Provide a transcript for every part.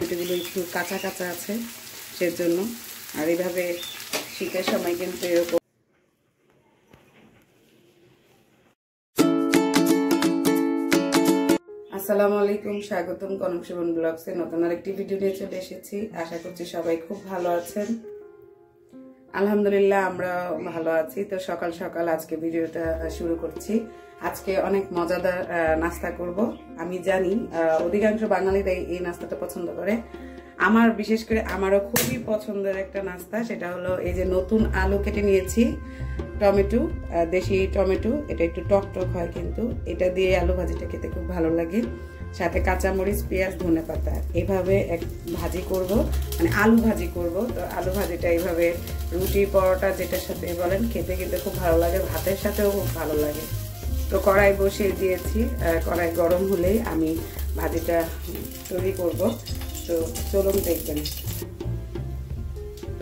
টমেটোগুলো একটু কাঁচা কাঁচা আছে সেজন্য। আর এইভাবে শীতের সময় কিন্তু এরকম আসসালামু আলাইকুম, স্বাগতম কনক সেবন ব্লগসে নতুন আরেকটি ভিডিও নিয়ে চলে এসেছি। আশা করছি সবাই খুব ভালো আছেন। আলহামদুলিল্লাহ আমরা ভালো আছি। তো সকাল সকাল আজকে ভিডিওটা শুরু করছি। আজকে অনেক মজাদার নাস্তা করব। আমি জানি অধিকাংশ বাঙালিরাই এই নাস্তাটা পছন্দ করে। আমার বিশেষ করে আমারও খুবই পছন্দের একটা নাস্তা, সেটা হলো এই যে নতুন আলু কেটে নিয়েছি, টমেটো, দেশি টমেটো, এটা একটু টক টক হয় কিন্তু এটা দিয়ে আলু ভাজিটা খেতে খুব ভালো লাগে। সাথে কাঁচামরিচ, পেঁয়াজ, ধনেপাতা এইভাবে এক ভাজি করব, মানে আলু ভাজি করব। তো আলু ভাজিটা এইভাবে রুটি পরোটা যেটার সাথে বলেন খেতে কিন্তু খুব ভালো লাগে, ভাতের সাথেও খুব ভালো লাগে। তো কড়াই বসিয়ে দিয়েছি, কড়াই গরম হলেই আমি ভাজিটা তৈরি করব। তো চলুন দেখবেন।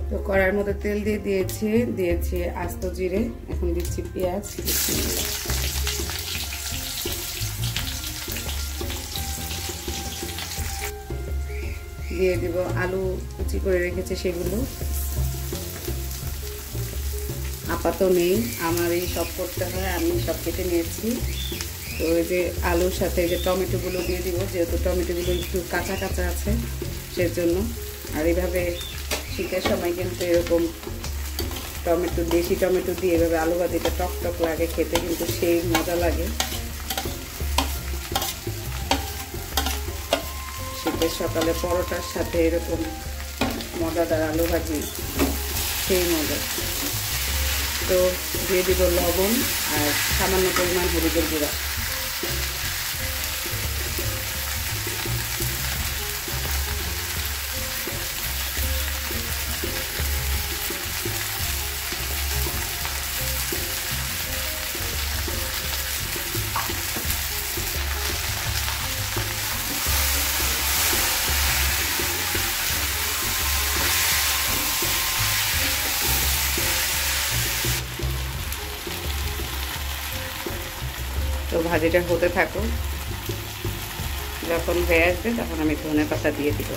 তো কড়াইয়ের মধ্যে তেল দিয়েছি আস্ত জিরে, এখন দিচ্ছি পেঁয়াজ, দিয়ে দিব আলু কুচি করে রেখেছি সেগুলো। আপাতত নেই, আমার এই সব করতে হয়, আমি সব কেটে নিয়েছি। তো এই যে আলুর সাথে এই যে টমেটোগুলো দিয়ে দিব, যেহেতু টমেটোগুলো একটু কাঁচা কাঁচা আছে সেজন্য। আর এইভাবে শীতের সময় কিন্তু এরকম টমেটো, দেশি টমেটো দিয়ে এভাবে আলু ভাজিটা টক টক লাগে খেতে, কিন্তু সেই মজা লাগে। শীতের সকালে পরোটার সাথে এরকম মজাদার আলু ভাজি, সেই মজা। তো দিয়ে দিব লবণ আর সামান্য পরিমাণ হলুদের গুঁড়া। তো ভাজিটা হতে থাকো, যখন হয়ে আসবে তখন আমি ধনেপাতা দিয়ে দিব।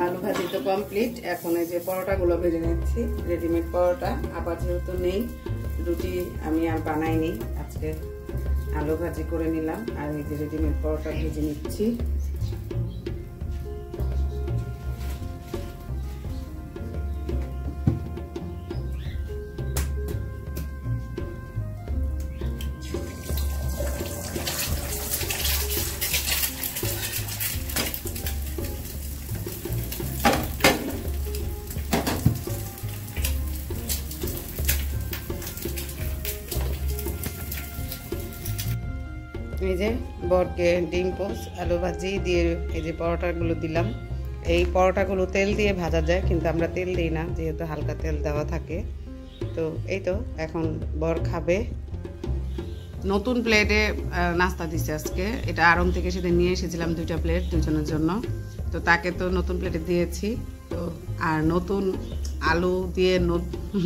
আলু ভাজি তো কমপ্লিট, এখন এই যে পরোটাগুলো ভেজে নিচ্ছি, রেডিমেড পরোটা। আবার যেহেতু নেই রুটি, আমি আর বানাইনি, আজকে আলু ভাজি করে নিলাম। আর এই যে রেডিমেড পরোটা ভেজে নিচ্ছি। এই যে বরকে ডিম পোস্ট, আলু ভাজি দিয়ে এই যে পরোটাগুলো দিলাম। এই পরোটাগুলো তেল দিয়ে ভাজা যায়, কিন্তু আমরা তেল দিই না, যেহেতু হালকা তেল দেওয়া থাকে। তো এই তো এখন বর খাবে। নতুন প্লেটে নাস্তা দিচ্ছে আজকে, এটা আড়ং থেকে সেদিন নিয়ে এসেছিলাম 2টা প্লেট দুজনের জন্য। তো তাকে তো নতুন প্লেটে দিয়েছি। তো আর নতুন আলু দিয়ে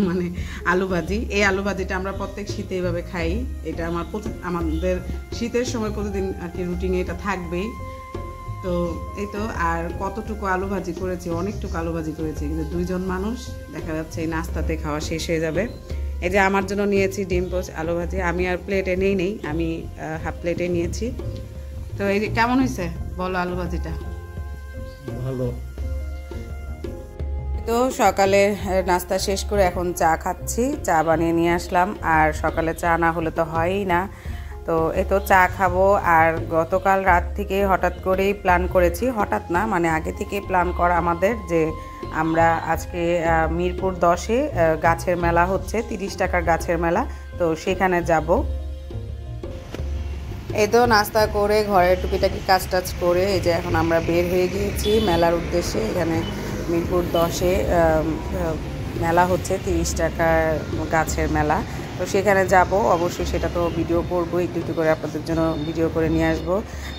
মানে আলু ভাজি, এই আলু ভাজিটা আমরা প্রত্যেক শীতে এইভাবে খাই। এটা আমাদের শীতের সময় প্রতিদিন আর কি রুটিনে এটা থাকবেই। তো এই তো, আর কতটুকু আলু ভাজি করেছি, অনেকটুকু আলু ভাজি করেছি, কিন্তু 2 জন মানুষ, দেখা যাচ্ছে এই নাস্তাতে খাওয়া শেষ হয়ে যাবে। এই যে আমার জন্য নিয়েছি ডিম পোস্ট, আলু ভাজি। আমি আর প্লেটে নেই, আমি হাফ প্লেটে নিয়েছি। তো এই যে কেমন হয়েছে বলো আলু ভাজিটা? ভালো। তো সকালে নাস্তা শেষ করে এখন চা খাচ্ছি, চা বানিয়ে নিয়ে আসলাম। আর সকালে চা না হলে তো হয়ই না। তো এই তো চা খাবো। আর গতকাল রাত থেকে হঠাৎ করেই প্ল্যান করেছি, হঠাৎ না মানে আগে থেকে প্ল্যান করা আমাদের, যে আমরা আজকে মিরপুর 10-এ গাছের মেলা হচ্ছে, 30 টাকার গাছের মেলা, তো সেখানে যাব। এই তো নাস্তা করে ঘরের টুকিটাকি কাজ টাজ করে এই যে এখন আমরা বের হয়ে গিয়েছি মেলার উদ্দেশ্যে। এখানে মিরপুর 10-এ মেলা হচ্ছে, 30 টাকার গাছের মেলা, তো সেখানে যাব। অবশ্যই সেটা তো ভিডিও করবো, একটু একটু করে আপনাদের জন্য ভিডিও করে নিয়ে আসবো।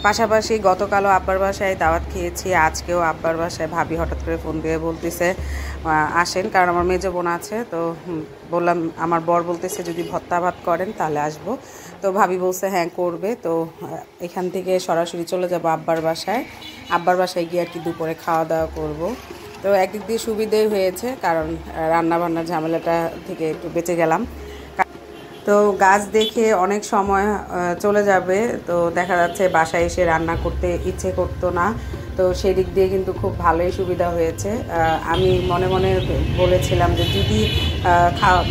পাশাপাশি গতকালও আব্বার বাসায় দাওয়াত খেয়েছি, আজকেও আব্বার বাসায় ভাবি হঠাৎ করে ফোন দিয়ে বলতেছে আসেন, কারণ আমার মেজো বোন আছে। তো বললাম, আমার বর বলতেছে যদি ভর্তা ভাত করেন তাহলে আসবো। তো ভাবি বলছে হ্যাঁ করবে। তো এখান থেকে সরাসরি চলে যাব আব্বার বাসায়। আব্বার বাসায় গিয়ে আর কি দুপুরে খাওয়া দাওয়া করব। তো একদিক দিয়ে সুবিধেই হয়েছে, কারণ রান্নাবান্নার ঝামেলাটা থেকে একটু বেঁচে গেলাম। তো গাছ দেখে অনেক সময় চলে যাবে, তো দেখা যাচ্ছে বাসায় এসে রান্না করতে ইচ্ছে করতো না। তো সেদিক দিয়ে কিন্তু খুব ভালোই সুবিধা হয়েছে। আমি মনে মনে বলেছিলাম যে যদি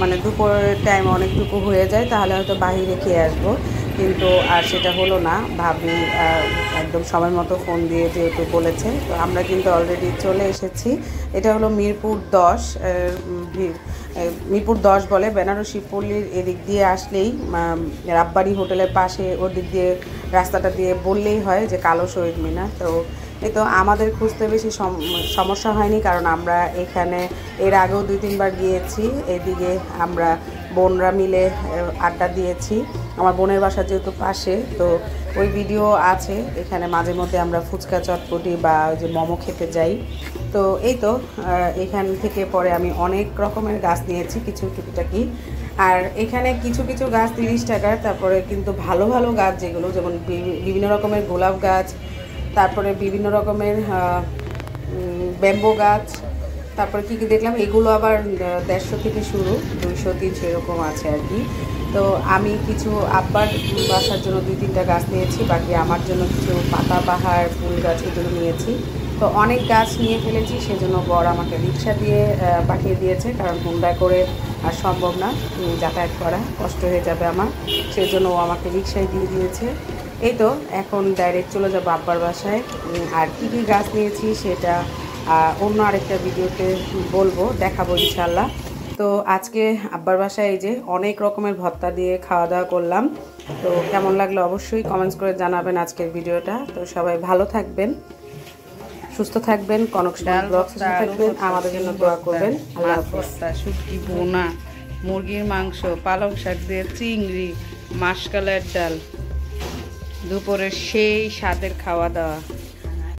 মানে দুপুরের টাইম অনেকটুকু হয়ে যায় তাহলে হয়তো বাহিরে খেয়ে আসবো, কিন্তু আর সেটা হলো না। ভাবি একদম সময় মতো ফোন দিয়ে যেহেতু বলেছে, তো আমরা কিন্তু অলরেডি চলে এসেছি। এটা হলো মিরপুর 10, মিরপুর 10 বলে, বেনারসি পল্লীর এদিক দিয়ে আসলেই রাব্বানি হোটেলের পাশে ওর দিক দিয়ে রাস্তাটা দিয়ে বললেই হয় যে কালো শহীদ মিনার। তো এই তো আমাদের খুঁজতে বেশি সমস্যা হয়নি, কারণ আমরা এখানে এর আগেও 2-3 বার গিয়েছি। এদিকে আমরা বোনরা মিলে আড্ডা দিয়েছি, আমার বোনের বাসা যেহেতু পাশে, তো ওই ভিডিও আছে। এখানে মাঝে মধ্যে আমরা ফুচকা চটপটি বা ওই যে মোমো খেতে যাই। তো এই তো এখান থেকে পরে আমি অনেক রকমের গাছ নিয়েছি, কিছু টুকিটাকি। আর এখানে কিছু কিছু গাছ 30 টাকার, তারপরে কিন্তু ভালো ভালো গাছ যেগুলো, যেমন বিভিন্ন রকমের গোলাপ গাছ, তারপরে বিভিন্ন রকমের ব্যাম্বো গাছ, তারপরে কী কী দেখলাম, এগুলো আবার 150 থেকে শুরু, 200-300 এরকম আছে আর কি। তো আমি কিছু আব্বার বাসার জন্য 2-3টা গাছ নিয়েছি, বাকি আমার জন্য কিছু পাতাবাহার ফুল গাছ এগুলো নিয়েছি। তো অনেক গাছ নিয়ে ফেলেছি, সেজন্য বর আমাকে রিক্সা দিয়ে পাঠিয়ে দিয়েছে, কারণ হুন্ডায় করে আর সম্ভব না যাতায়াত করা, কষ্ট হয়ে যাবে আমার, সেজন্য ও আমাকে রিক্সায় দিয়ে দিয়েছে। এই তো এখন ডাইরেক্ট চলে যাবো আব্বার বাসায়। আর কী কী গাছ নিয়েছি সেটা অন্য আরেকটা ভিডিওতে বলবো, দেখাবো ইনশাল্লাহ। তো আজকে আব্বার বাসায় এই যে অনেক রকমের ভর্তা দিয়ে খাওয়া দাওয়া করলাম। তো কেমন লাগলো অবশ্যই কমেন্টস করে জানাবেন আজকের ভিডিওটা। তো সবাই ভালো থাকবেন, সুস্থ থাকবেন, কনক ব্লগ থাকবেন, আমাদের জন্য দোয়া করবেন। আল্লাহ হাফেজ। শুটকি বোনা, মুরগির মাংস, পালং শাক দিয়ে চিংড়ি, মাসকালের ডাল, দুপুরের সেই স্বাদের খাওয়া দাওয়া।